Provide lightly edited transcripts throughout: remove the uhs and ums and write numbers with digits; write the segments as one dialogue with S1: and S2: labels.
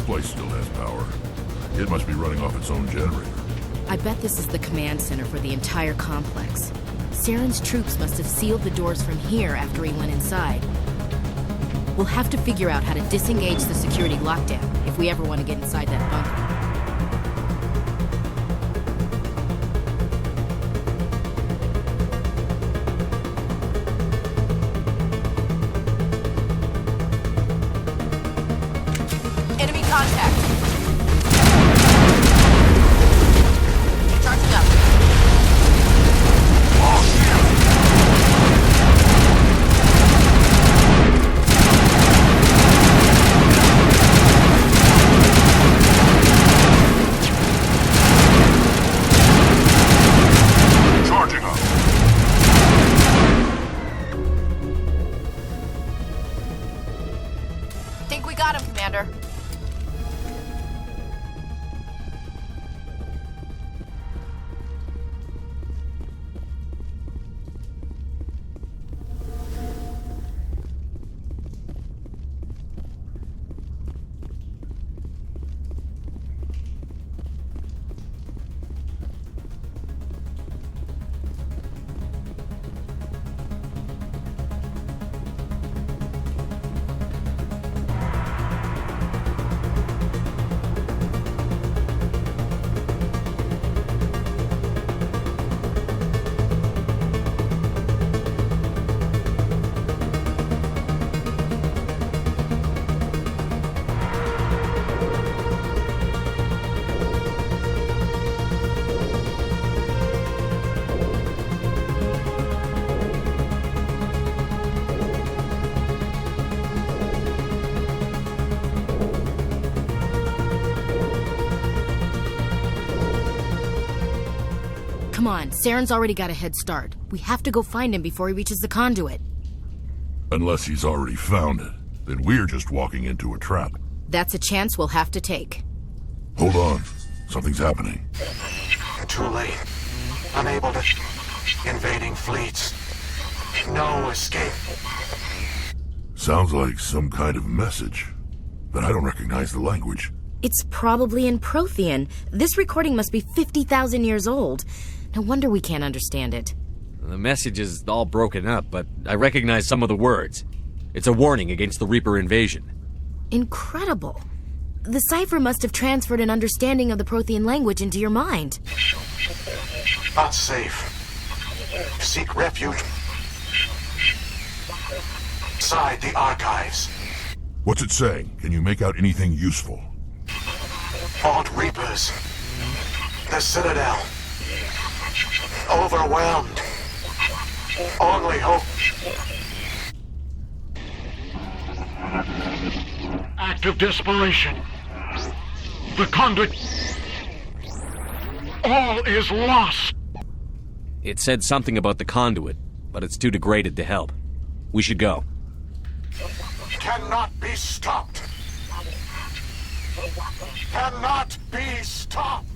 S1: place still has power. It must be running off its own generator.
S2: I bet this is the command center for the entire complex. Saren's troops must have sealed the doors from here after he went inside. We'll have to figure out how to disengage the security lockdown if we ever want to get inside that bunker. Enemy contact! Charging up! Think we got him, Commander. Come on, Saren's already got a head start. We have to go find him before he reaches the conduit.
S1: Unless he's already found it, then we're just walking into a trap.
S2: That's a chance we'll have to take.
S1: Hold on. Something's happening.
S3: Too late. Unable to... Invading fleets. No escape.
S1: Sounds like some kind of message, but I don't recognize the language.
S2: It's probably in Protean. This recording must be 50,000 years old. No wonder we can't understand it.
S4: The message is all broken up, but I recognize some of the words. It's a warning against the Reaper invasion.
S2: Incredible. The cipher must have transferred an understanding of the Protean language into your mind.
S3: Not safe. Seek refuge inside the archives.
S1: What's it saying? Can you make out anything useful?
S3: Fought Reapers. The Citadel. Overwhelmed. Only hope.
S5: Act of desperation. The conduit. All is lost.
S4: It said something about the conduit, but it's too degraded to help. We should go.
S3: Cannot be stopped. Cannot be stopped.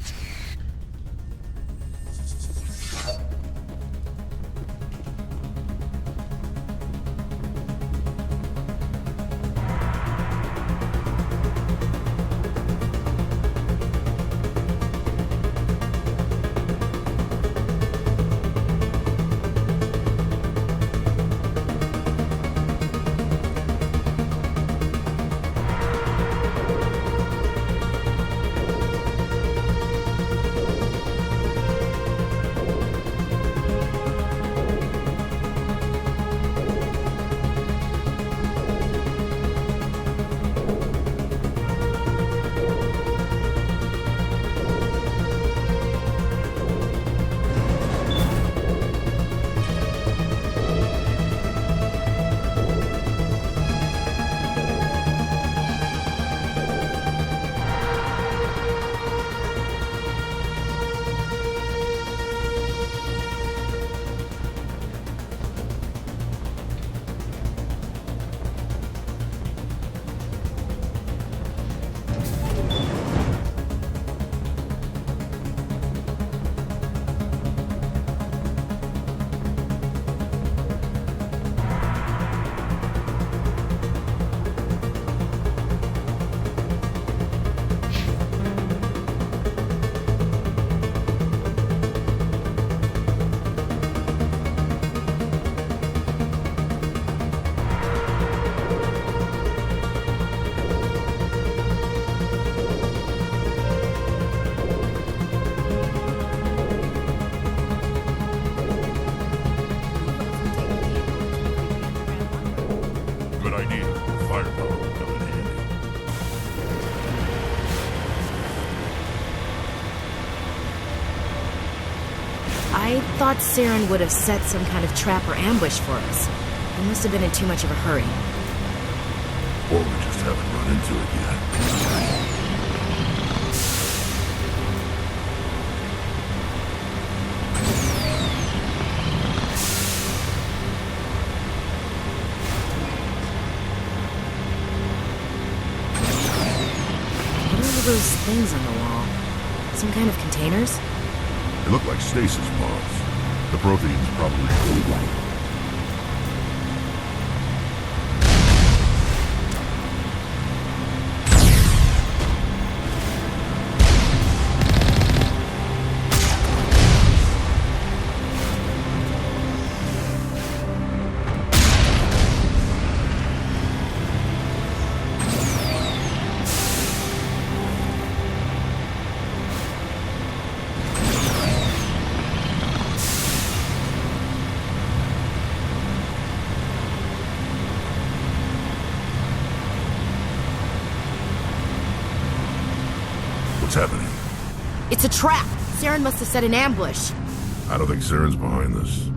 S1: firepower will come in handy.
S2: I thought Saren would have set some kind of trap or ambush for us. He must have been in too much of a hurry.
S1: Or we just haven't run into it yet.
S2: What are all those things on the wall? Some kind of containers?
S1: They look like stasis pods. The Proteans probably... What's happening?
S2: It's a trap! Saren must have set an ambush.
S1: I don't think Saren's behind this.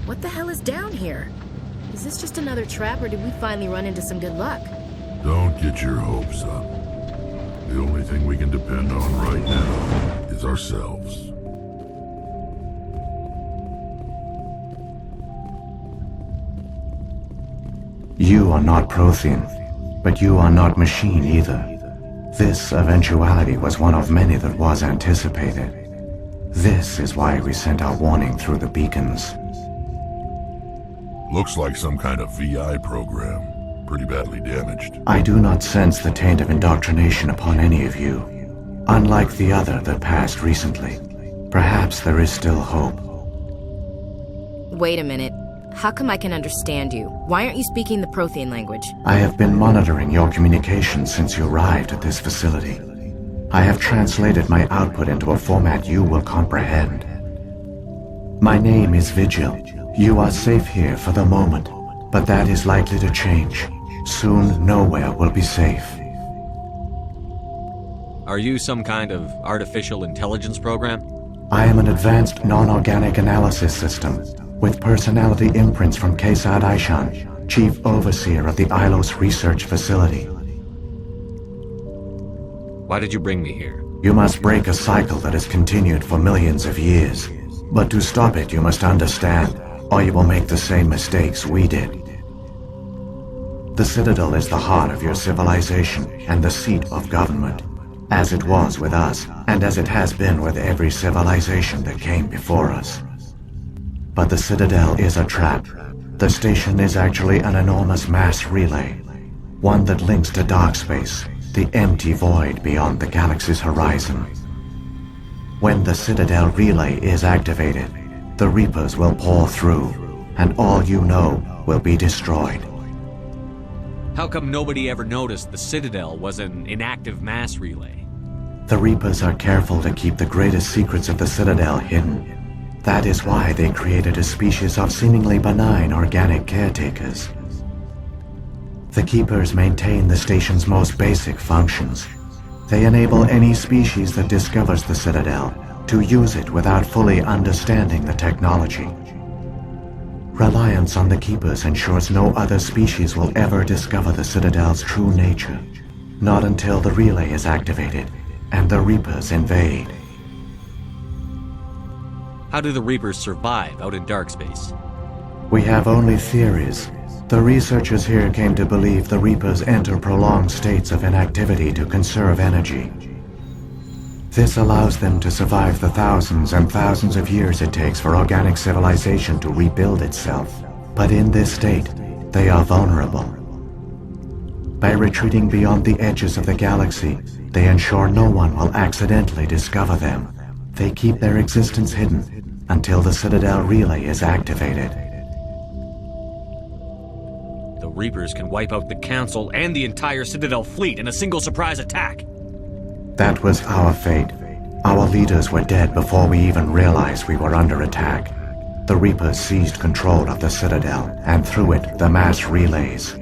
S2: What the hell is down here? Is this just another trap, or did we finally run into some good luck?
S1: Don't get your hopes up. The only thing we can depend on right now is ourselves.
S6: You are not Protean, but you are not machine either. This eventuality was one of many that was anticipated. This is why we sent our warning through the beacons.
S1: Looks like some kind of VI program. Pretty badly damaged.
S6: I do not sense the taint of indoctrination upon any of you. Unlike the other that passed recently, perhaps there is still hope.
S2: Wait a minute. How come I can understand you? Why aren't you speaking the Protean language?
S6: I have been monitoring your communications since you arrived at this facility. I have translated my output into a format you will comprehend. My name is Vigil. You are safe here for the moment, but that is likely to change. Soon, nowhere will be safe.
S4: Are you some kind of artificial intelligence program?
S6: I am an advanced non-organic analysis system, with personality imprints from Kesad Aishan, Chief Overseer of the Ilos Research Facility.
S4: Why did you bring me here?
S6: You must break a cycle that has continued for millions of years. But to stop it, you must understand, or you will make the same mistakes we did. The Citadel is the heart of your civilization and the seat of government, as it was with us, and as it has been with every civilization that came before us. But the Citadel is a trap. The station is actually an enormous mass relay, one that links to dark space, the empty void beyond the galaxy's horizon. When the Citadel relay is activated, the Reapers will pour through, and all you know will be destroyed.
S4: How come nobody ever noticed the Citadel was an inactive mass relay?
S6: The Reapers are careful to keep the greatest secrets of the Citadel hidden. That is why they created a species of seemingly benign organic caretakers. The Keepers maintain the station's most basic functions. They enable any species that discovers the Citadel to use it without fully understanding the technology. Reliance on the Keepers ensures no other species will ever discover the Citadel's true nature, not until the relay is activated and the Reapers invade.
S4: How do the Reapers survive out in dark space?
S6: We have only theories. The researchers here came to believe the Reapers enter prolonged states of inactivity to conserve energy. This allows them to survive the thousands and thousands of years it takes for organic civilization to rebuild itself. But in this state, they are vulnerable. By retreating beyond the edges of the galaxy, they ensure no one will accidentally discover them. They keep their existence hidden until the Citadel relay is activated.
S4: The Reapers can wipe out the Council and the entire Citadel fleet in a single surprise attack.
S6: That was our fate. Our leaders were dead before we even realized we were under attack. The Reapers seized control of the Citadel, and through it, the mass relays.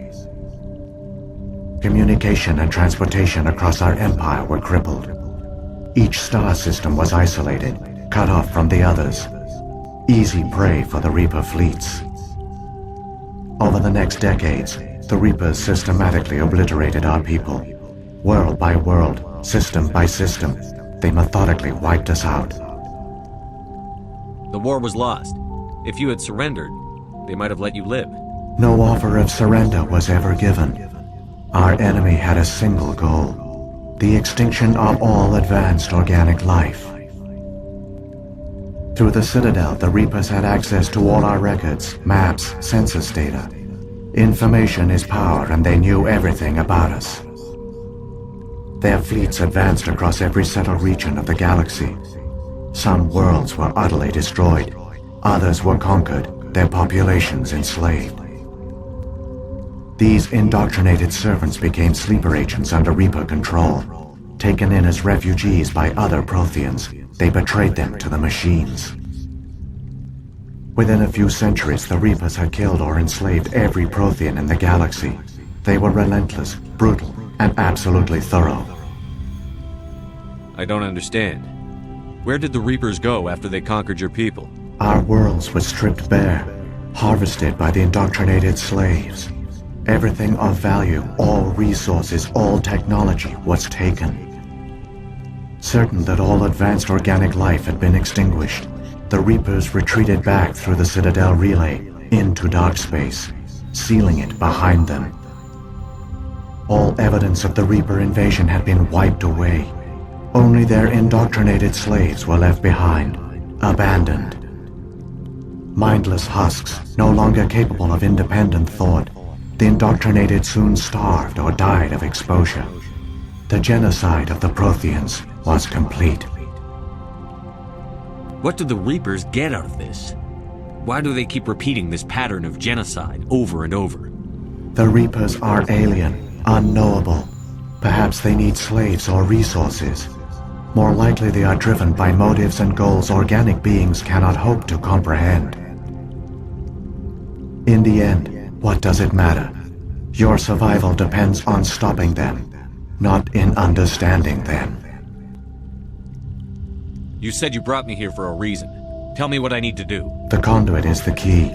S6: Communication and transportation across our empire were crippled. Each star system was isolated, cut off from the others. Easy prey for the Reaper fleets. Over the next decades, the Reapers systematically obliterated our people. World by world, system by system, they methodically wiped us out.
S4: The war was lost. If you had surrendered, they might have let you live.
S6: No offer of surrender was ever given. Our enemy had a single goal: the extinction of all advanced organic life. Through the Citadel, the Reapers had access to all our records, maps, census data. Information is power, and they knew everything about us. Their fleets advanced across every settled region of the galaxy. Some worlds were utterly destroyed. Others were conquered, their populations enslaved. These indoctrinated servants became sleeper agents under Reaper control. Taken in as refugees by other Proteans, they betrayed them to the machines. Within a few centuries, the Reapers had killed or enslaved every Protean in the galaxy. They were relentless, brutal, and absolutely thorough.
S4: I don't understand. Where did the Reapers go after they conquered your people?
S6: Our worlds were stripped bare, harvested by the indoctrinated slaves. Everything of value, all resources, all technology was taken. Certain that all advanced organic life had been extinguished, the Reapers retreated back through the Citadel relay into dark space, sealing it behind them. All evidence of the Reaper invasion had been wiped away. Only their indoctrinated slaves were left behind, abandoned. Mindless husks, no longer capable of independent thought, the indoctrinated soon starved or died of exposure. The genocide of the Proteans was complete.
S4: What do the Reapers get out of this? Why do they keep repeating this pattern of genocide over and over?
S6: The Reapers are alien, unknowable. Perhaps they need slaves or resources. More likely they are driven by motives and goals organic beings cannot hope to comprehend. In the end, what does it matter? Your survival depends on stopping them, not in understanding them.
S4: You said you brought me here for a reason. Tell me what I need to do.
S6: The conduit is the key.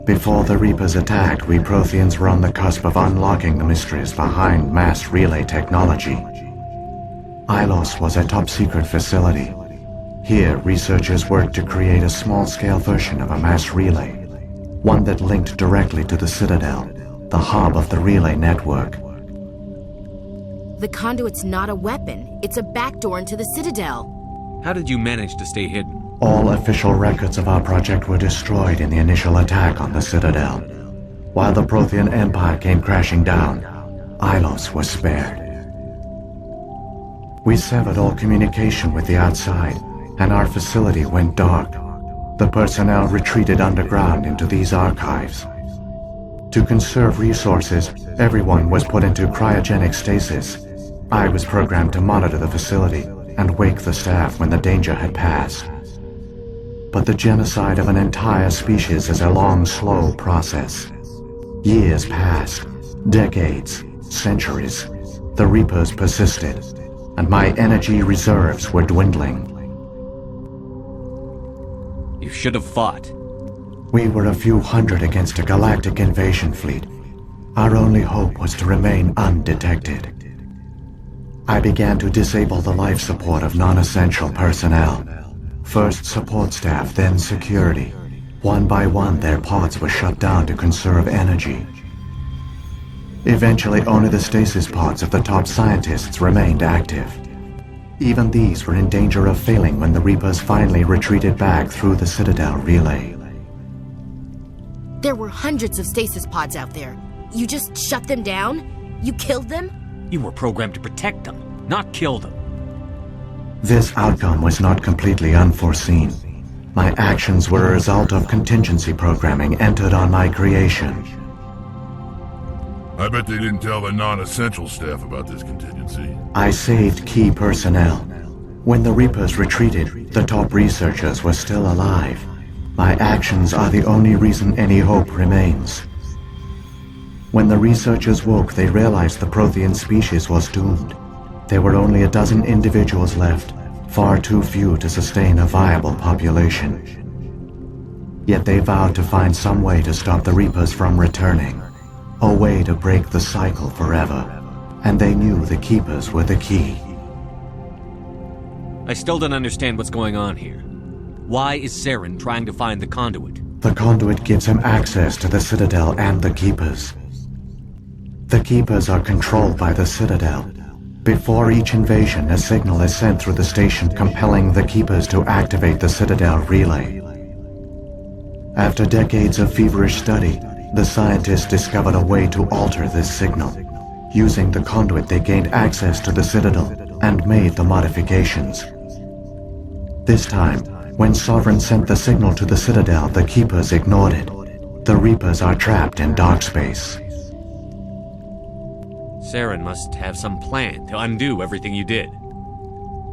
S6: Before the Reapers attacked, we Protheans were on the cusp of unlocking the mysteries behind mass relay technology. Ilos was a top-secret facility. Here, researchers worked to create a small-scale version of a mass relay, one that linked directly to the Citadel, the hub of the relay network.
S2: The conduit's not a weapon. It's a backdoor into the Citadel.
S4: How did you manage to stay hidden?
S6: All official records of our project were destroyed in the initial attack on the Citadel. While the Protean Empire came crashing down, Ilos was spared. We severed all communication with the outside, and our facility went dark. The personnel retreated underground into these archives. To conserve resources, everyone was put into cryogenic stasis. I was programmed to monitor the facility and wake the staff when the danger had passed. But the genocide of an entire species is a long, slow process. Years passed, decades, centuries. The Reapers persisted, and my energy reserves were dwindling.
S4: You should have fought.
S6: We were a few hundred against a galactic invasion fleet. Our only hope was to remain undetected. I began to disable the life support of non-essential personnel. First support staff, then security. One by one, their pods were shut down to conserve energy. Eventually, only the stasis pods of the top scientists remained active. Even these were in danger of failing when the Reapers finally retreated back through the Citadel relay.
S2: There were hundreds of stasis pods out there. You just shut them down? You killed them?
S4: You were programmed to protect them, not kill them.
S6: This outcome was not completely unforeseen. My actions were a result of contingency programming entered on my creation.
S1: I bet they didn't tell the non-essential staff about this contingency.
S6: I saved key personnel. When the Reapers retreated, the top researchers were still alive. My actions are the only reason any hope remains. When the researchers woke, they realized the Protean species was doomed. There were only a dozen individuals left, far too few to sustain a viable population. Yet they vowed to find some way to stop the Reapers from returning. A way to break the cycle forever. And they knew the Keepers were the key.
S4: I still don't understand what's going on here. Why is Saren trying to find the conduit?
S6: The conduit gives him access to the Citadel and the Keepers. The Keepers are controlled by the Citadel. Before each invasion, a signal is sent through the station compelling the Keepers to activate the Citadel relay. After decades of feverish study, the scientists discovered a way to alter this signal. Using the conduit, they gained access to the Citadel and made the modifications. This time, when Sovereign sent the signal to the Citadel, the Keepers ignored it. The Reapers are trapped in dark space.
S4: Saren must have some plan to undo everything you did.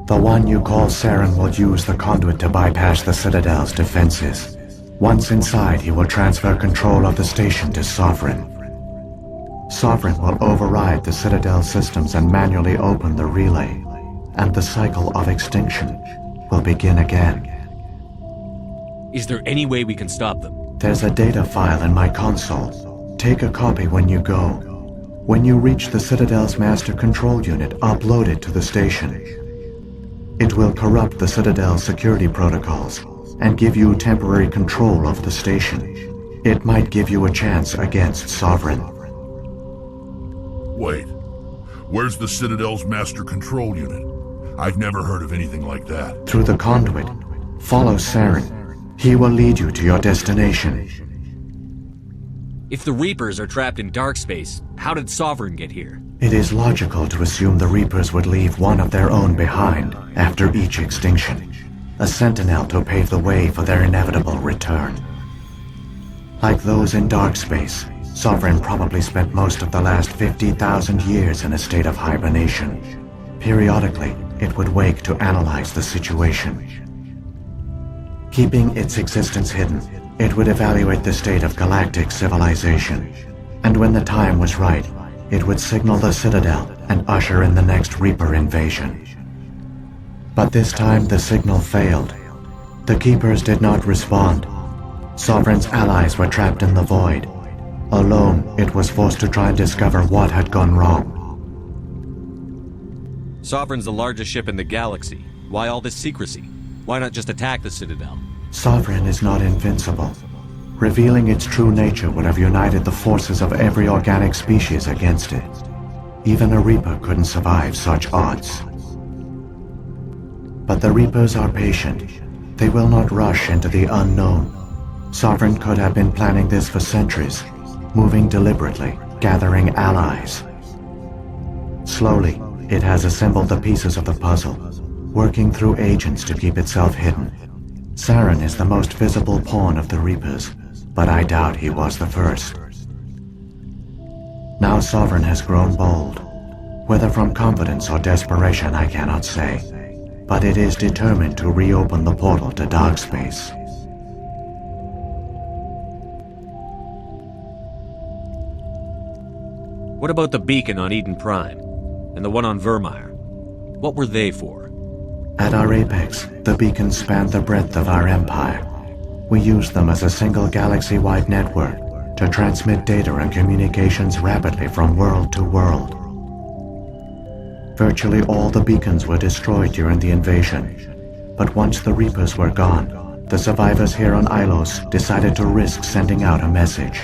S6: The one you call Saren will use the conduit to bypass the Citadel's defenses. Once inside, he will transfer control of the station to Sovereign. Sovereign will override the Citadel systems and manually open the relay, and the cycle of extinction will begin again.
S4: Is there any way we can stop them?
S6: There's a data file in my console. Take a copy when you go. When you reach the Citadel's master control unit, upload it to the station. It will corrupt the Citadel's security protocols and give you temporary control of the station. It might give you a chance against Sovereign.
S1: Wait, where's the Citadel's master control unit? I've never heard of anything like that.
S6: Through the conduit, follow Saren. He will lead you to your destination.
S4: If the Reapers are trapped in dark space, how did Sovereign get here?
S6: It is logical to assume the Reapers would leave one of their own behind after each extinction. A sentinel to pave the way for their inevitable return. Like those in dark space, Sovereign probably spent most of the last 50,000 years in a state of hibernation. Periodically, it would wake to analyze the situation. Keeping its existence hidden, it would evaluate the state of galactic civilization. And when the time was right, it would signal the Citadel and usher in the next Reaper invasion. But this time the signal failed. The Keepers did not respond. Sovereign's allies were trapped in the void. Alone, it was forced to try and discover what had gone wrong.
S4: Sovereign's the largest ship in the galaxy. Why all this secrecy? Why not just attack the Citadel?
S6: Sovereign is not invincible. Revealing its true nature would have united the forces of every organic species against it. Even a Reaper couldn't survive such odds. But the Reapers are patient. They will not rush into the unknown. Sovereign could have been planning this for centuries, moving deliberately, gathering allies. Slowly, it has assembled the pieces of the puzzle, working through agents to keep itself hidden. Saren is the most visible pawn of the Reapers, but I doubt he was the first. Now Sovereign has grown bold. Whether from confidence or desperation, I cannot say. But it is determined to reopen the portal to dark space.
S4: What about the beacon on Eden Prime? And the one on Vermeer? What were they for?
S6: At our apex, the beacons spanned the breadth of our empire. We used them as a single galaxy-wide network to transmit data and communications rapidly from world to world. Virtually all the beacons were destroyed during the invasion, but once the Reapers were gone, the survivors here on Ilos decided to risk sending out a message.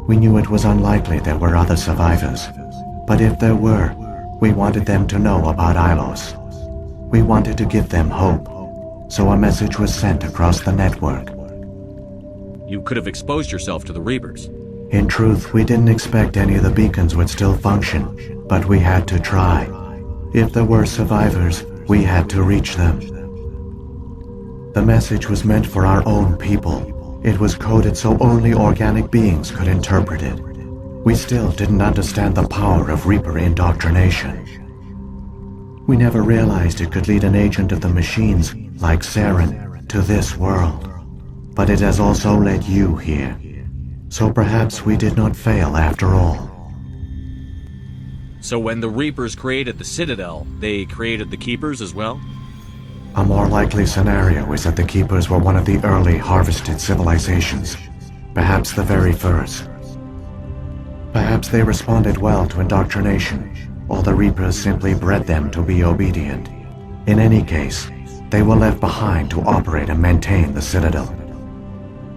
S6: We knew it was unlikely there were other survivors, but if there were, we wanted them to know about Ilos. We wanted to give them hope, so a message was sent across the network.
S4: You could have exposed yourself to the Reapers.
S6: In truth, we didn't expect any of the beacons would still function, but we had to try. If there were survivors, We had to reach them. The message was meant for our own people. It was coded so only organic beings could interpret it. We still didn't understand the power of Reaper indoctrination. We never realized it could lead an agent of the machines, like Saren, to this world. But it has also led you here. So perhaps we did not fail after all.
S4: So when the Reapers created the Citadel, they created the Keepers as well?
S6: A more likely scenario is that the Keepers were one of the early harvested civilizations. Perhaps the very first. Perhaps they responded well to indoctrination, or the Reapers simply bred them to be obedient. In any case, they were left behind to operate and maintain the Citadel.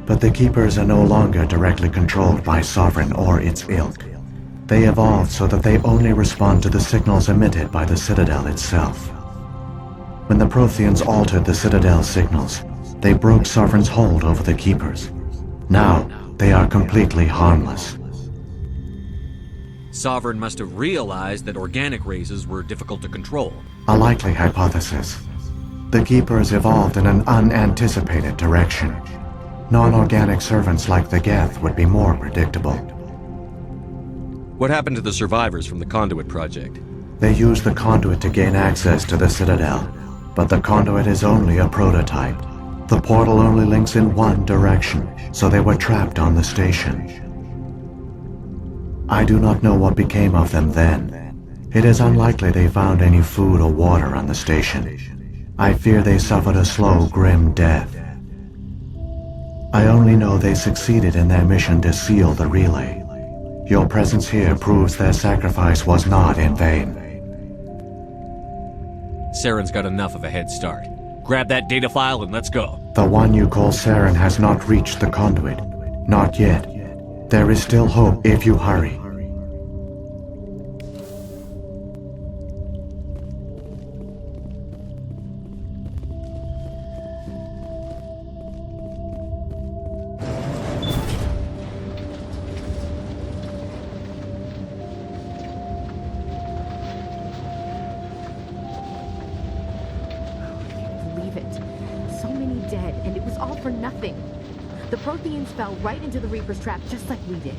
S6: But the Keepers are no longer directly controlled by Sovereign or its ilk. They evolved so that they only respond to the signals emitted by the Citadel itself. When the Proteans altered the Citadel's signals, they broke Sovereign's hold over the Keepers. Now, they are completely harmless.
S4: Sovereign must have realized that organic races were difficult to control.
S6: A likely hypothesis. The Keepers evolved in an unanticipated direction. Non-organic servants like the Geth would be more predictable.
S4: What happened to the survivors from the Conduit project?
S6: They used the conduit to gain access to the Citadel, but the conduit is only a prototype. The portal only links in one direction, so they were trapped on the station. I do not know what became of them then. It is unlikely they found any food or water on the station. I fear they suffered a slow, grim death. I only know they succeeded in their mission to seal the relay. Your presence here proves their sacrifice was not in vain.
S4: Saren's got enough of a head start. Grab that data file and let's go.
S6: The one you call Saren has not reached the conduit. Not yet. There is still hope if you hurry.
S2: The Proteans fell right into the Reaper's trap just like we did.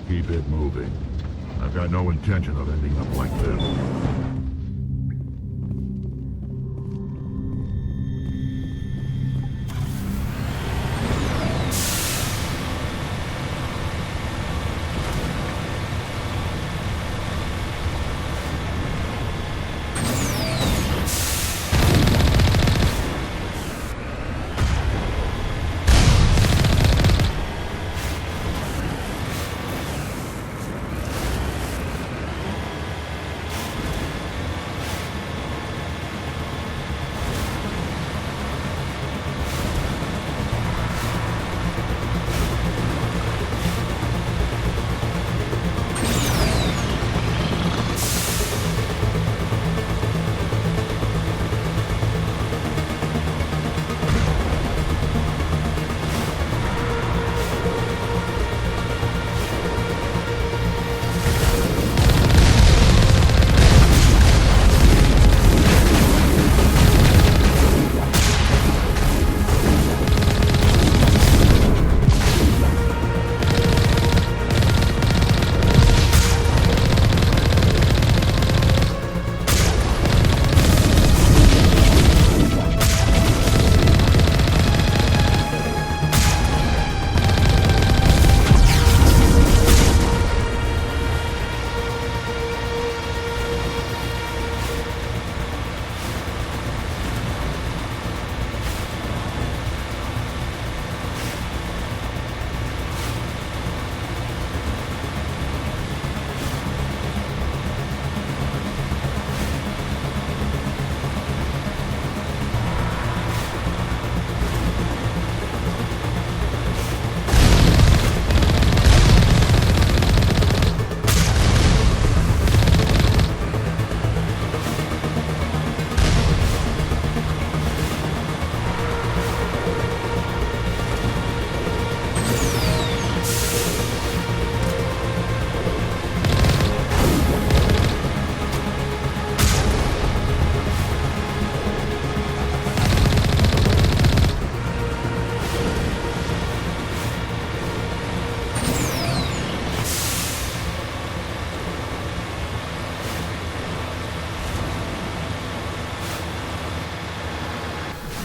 S1: Keep it moving. I've got no intention of ending up like this.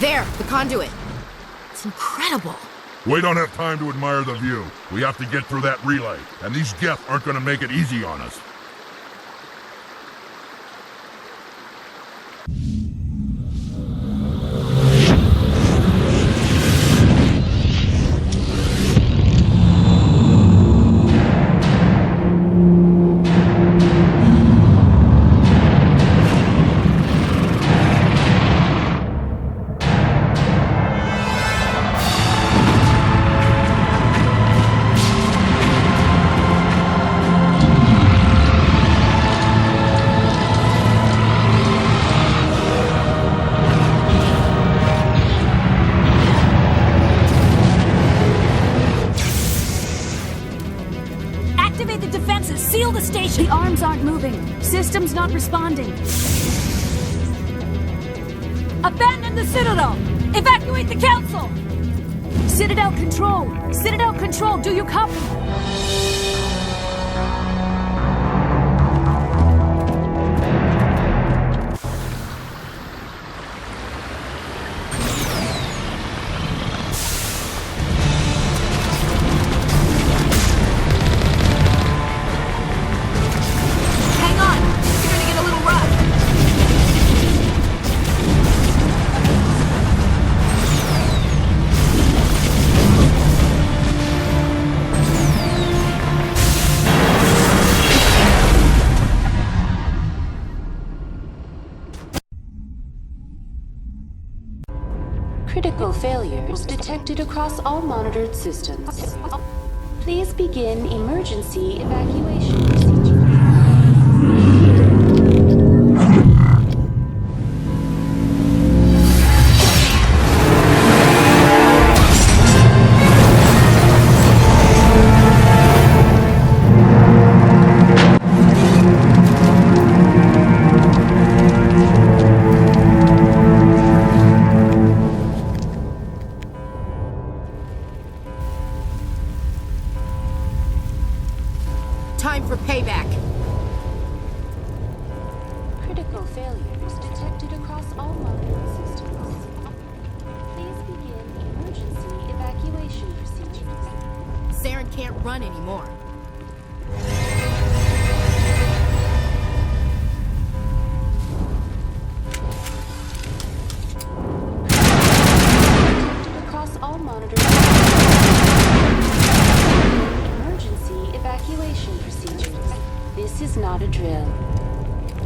S2: There, the conduit. It's incredible.
S1: We don't have time to admire the view. We have to get through that relay, and these Geth aren't gonna make it easy on us.
S7: Activate the defenses! Seal the station!
S8: The arms aren't moving. Systems not responding.
S7: Abandon the Citadel! Evacuate the Council!
S8: Citadel Control! Citadel Control, do you copy?
S7: Hang on! You're gonna get a little rough!
S9: Critical failures detected across all monitored systems. Please begin emergency evacuation procedure.
S2: Time for payback.
S9: Critical failures detected across all monitored systems. Please begin emergency evacuation procedures.
S2: Saren can't run anymore.
S9: Detected across all monitored emergency evacuation procedures. This is not a drill.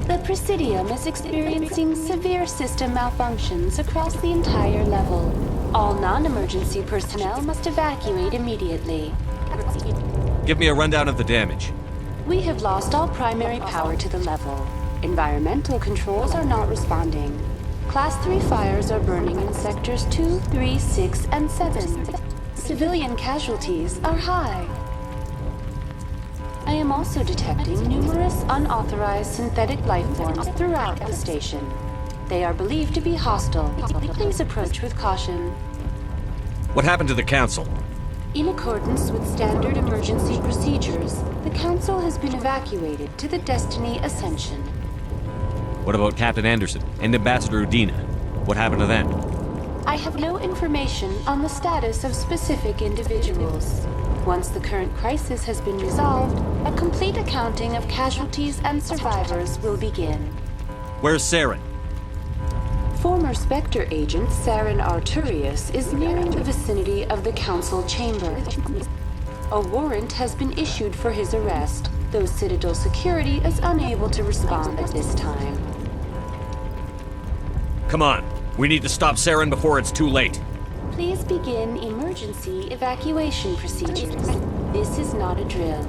S9: The Presidium is experiencing severe system malfunctions across the entire level. All non-emergency personnel must evacuate immediately.
S4: Give me a rundown of the damage.
S9: We have lost all primary power to the level. Environmental controls are not responding. Class 3 fires are burning in sectors 2, 3, 6, and 7. Civilian casualties are high. I am also detecting numerous unauthorized synthetic life forms throughout the station. They are believed to be hostile. Please approach with caution.
S4: What happened to the Council?
S9: In accordance with standard emergency procedures, the Council has been evacuated to the Destiny Ascension.
S4: What about Captain Anderson and Ambassador Udina? What happened to them?
S9: I have no information on the status of specific individuals. Once the current crisis has been resolved, a complete accounting of casualties and survivors will begin.
S4: Where's Saren?
S9: Former Spectre agent Saren Arturius is nearing the vicinity of the Council chamber. A warrant has been issued for his arrest, though Citadel security is unable to respond at this time.
S4: Come on. We need to stop Saren before it's too late.
S9: Please begin emergency evacuation procedures. This is not a drill.